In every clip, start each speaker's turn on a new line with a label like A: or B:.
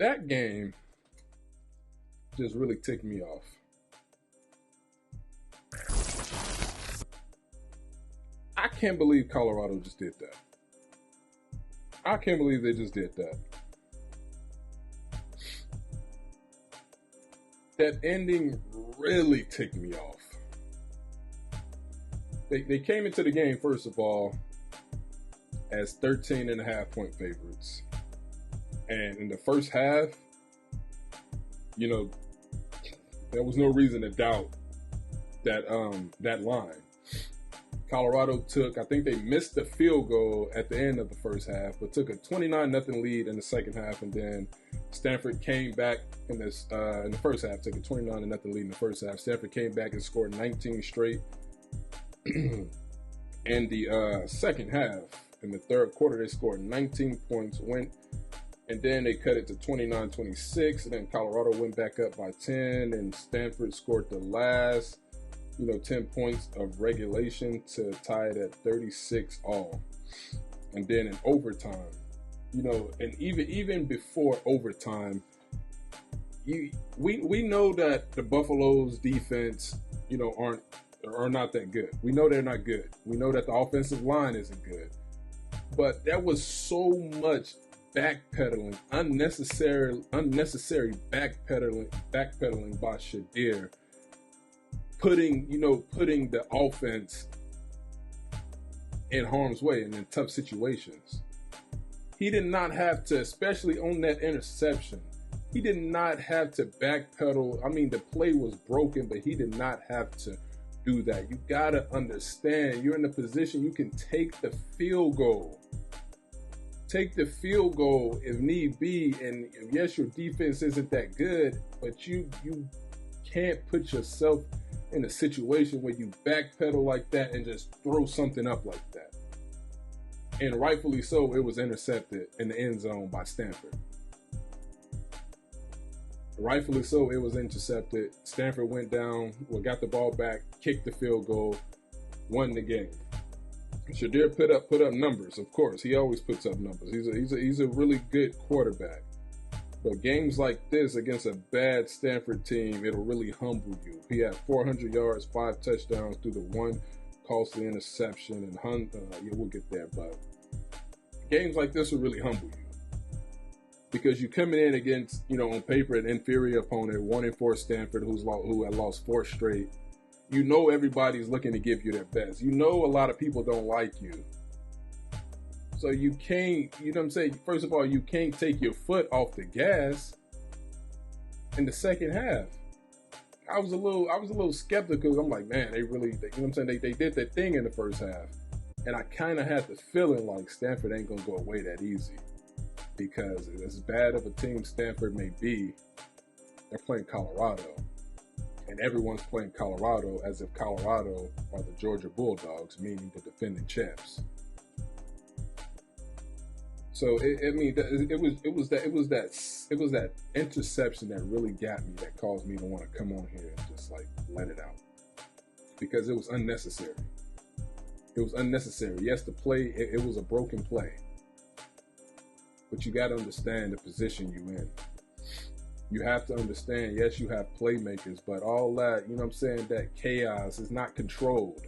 A: that game just really ticked me off. I can't believe Colorado just did that. I can't believe they just did that. That ending really ticked me off. They came into the game, first of all, as 13.5-point favorites. And in the first half, there was no reason to doubt that line. Colorado took, I think they missed the field goal at the end of the first half, but took a 29-0 lead in the second half, and then Stanford came back in the first half, took a 29-0 lead in the first half. Stanford came back and scored 19 straight in the second half. In the third quarter, they scored 19 points, and then they cut it to 29-26, and then Colorado went back up by 10, and Stanford scored the last 10 points of regulation to tie it at 36 all. And then in overtime, and even before overtime, we know that the Buffalo's defense, are not that good. We know they're not good. We know that the offensive line isn't good. But there was so much backpedaling, unnecessary backpedaling by Shadir, putting the offense in harm's way and in tough situations. He did not have to, especially on that interception, he did not have to backpedal. I mean, the play was broken, but he did not have to do that. You gotta understand, you're in a position you can take the field goal. Take the field goal if need be, and yes, your defense isn't that good, but you can't put yourself in a situation where you backpedal like that and just throw something up like that. And rightfully so, it was intercepted in the end zone by Stanford. Rightfully so, it was intercepted. Stanford went down, got the ball back, kicked the field goal, won the game. Shadir put up numbers, of course. He always puts up numbers. He's a really good quarterback. But games like this against a bad Stanford team, it'll really humble you. He had 400 yards, 5 touchdowns through the one costly interception, and we'll get there. But games like this will really humble you because you're coming in against, on paper, an inferior opponent, 1-4 Stanford, who had lost 4 straight. Everybody's looking to give you their best. A lot of people don't like you. So you can't, first of all, you can't take your foot off the gas in the second half. I was a little skeptical. I'm like, man, they did that thing in the first half. And I kind of had the feeling like Stanford ain't going to go away that easy. Because as bad of a team Stanford may be, they're playing Colorado. And everyone's playing Colorado as if Colorado are the Georgia Bulldogs, meaning the defending champs. So it was that interception that really got me, that caused me to want to come on here and just let it out, because it was unnecessary. It was unnecessary. Yes, the play it was a broken play, but you got to understand the position you in. You have to understand. Yes, you have playmakers, but all that that chaos is not controlled.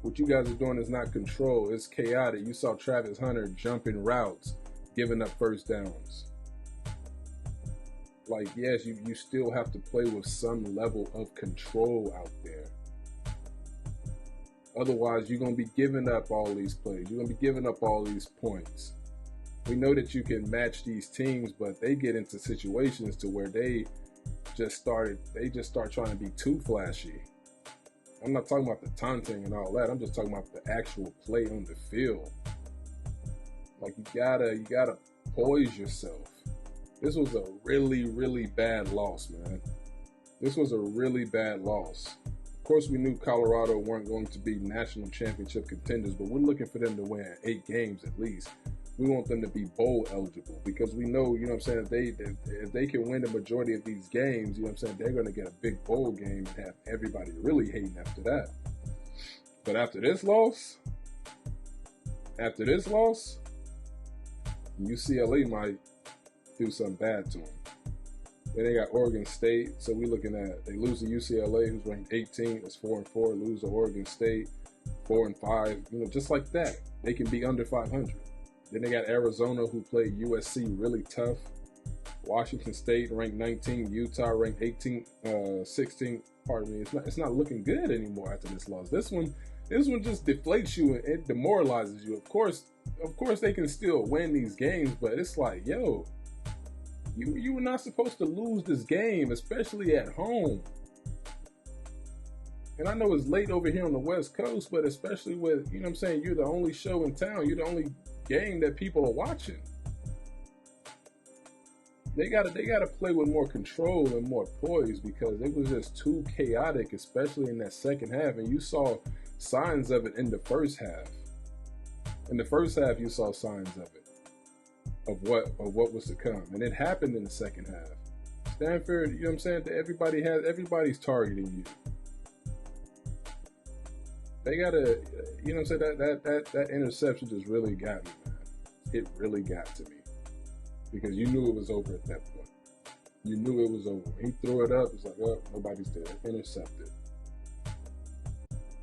A: What you guys are doing is not controlled. It's chaotic. You saw Travis Hunter jumping routes, giving up first downs. Yes, you still have to play with some level of control out there. Otherwise, you're going to be giving up all these plays. You're going to be giving up all these points. We know that you can match these teams, but they get into situations to where they just start trying to be too flashy. I'm not talking about the taunting and all that. I'm just talking about the actual play on the field. You gotta poise yourself. This was a really, really bad loss, man. This was a really bad loss. Of course, we knew Colorado weren't going to be national championship contenders, but we're looking for them to win 8 games at least. We want them to be bowl eligible because we know, if they can win the majority of these games, they're going to get a big bowl game and have everybody really hating after that. But after this loss, UCLA do something bad to them. Then they got Oregon State. So we looking at, they lose to UCLA, who's ranked 18. It's 4-4. Lose to Oregon State, 4-5. You know, just like that, they can be under 500. Then they got Arizona, who played USC really tough. Washington State ranked 19. Utah ranked 16. Pardon me. It's not looking good anymore after this loss. This one just deflates you and it demoralizes you. Of course, they can still win these games, but it's like, yo, you were not supposed to lose this game, especially at home. And I know it's late over here on the West Coast, but especially with, you know what I'm saying, you're the only show in town. You're the only game that people are watching. They gotta play with more control and more poise, because it was just too chaotic, especially in that second half. And you saw signs of it in the first half. In the first half, you saw signs of it, of what was to come, and it happened in the second half. Stanford, you know what I'm saying? Everybody's targeting you. They gotta, you know what I'm saying? That interception just really got me, man. It really got to me, because you knew it was over at that point. You knew it was over. He threw it up. It's like, oh, nobody's there. Intercepted.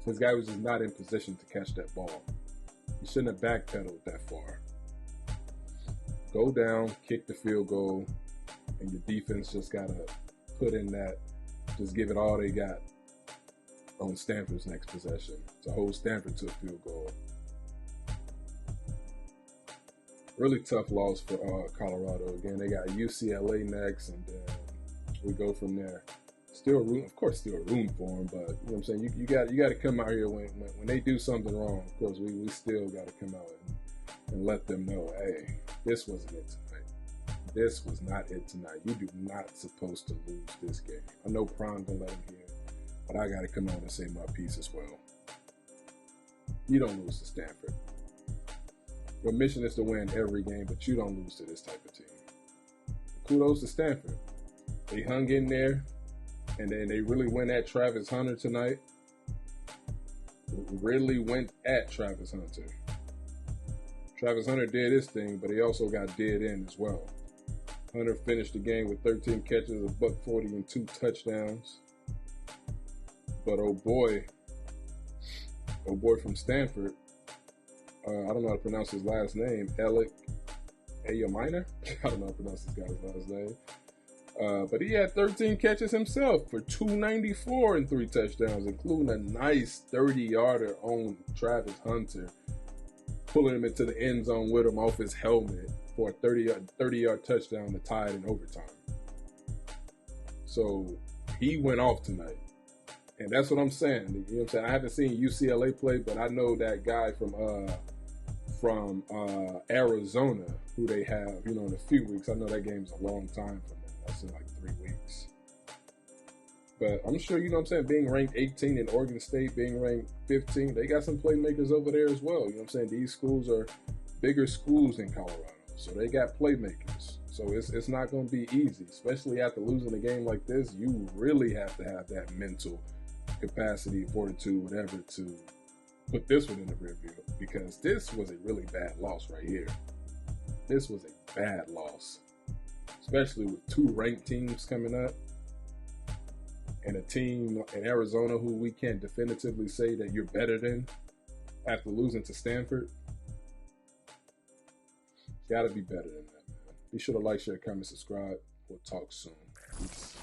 A: This guy was just not in position to catch that ball. He shouldn't have backpedaled that far. Go down, kick the field goal, and your defense just gotta put in that, just give it all they got on Stanford's next possession to hold Stanford to a field goal. Really tough loss for Colorado. Again, they got UCLA next, and then we go from there. Still room for them, but you know what I'm saying. You got to come out here when they do something wrong. Of course, we still got to come out and let them know, hey, this wasn't it tonight. This was not it tonight. You do not supposed to lose this game. I know Prime gonna let him hear, but I got to come out and say my piece as well. You don't lose to Stanford. Your mission is to win every game, but you don't lose to this type of team. Kudos to Stanford. They hung in there, and then they really went at Travis Hunter tonight. Really went at Travis Hunter. Travis Hunter did his thing, but he also got dead in as well. Hunter finished the game with 13 catches, a $140 and 2 touchdowns. But oh boy from Stanford, I don't know how to pronounce his last name, Alec Ayaminer? I don't know how to pronounce this guy's last name. But he had 13 catches himself for 294 and 3 touchdowns, including a nice 30-yarder on Travis Hunter, pulling him into the end zone with him off his helmet for a 30-yard touchdown to tie it in overtime. So he went off tonight. And that's what I'm saying. You know what I'm saying? I haven't seen UCLA play, but I know that guy from Arizona, who they have, you know, in a few weeks. I know that game's a long time for them. That's in like 3 weeks. But I'm sure, you know what I'm saying, being ranked 18 in Oregon State, being ranked 15, they got some playmakers over there as well. You know what I'm saying? These schools are bigger schools in Colorado, so they got playmakers. So it's not going to be easy, especially after losing a game like this. You really have to have that mental capacity, fortitude, whatever, to put this one in the rear view, because this was a really bad loss right here. This was a bad loss, especially with 2 ranked teams coming up and a team in Arizona who we can't definitively say that you're better than after losing to Stanford. Got to be better than that, man. Be sure to like, share, comment, subscribe. We'll talk soon. Peace.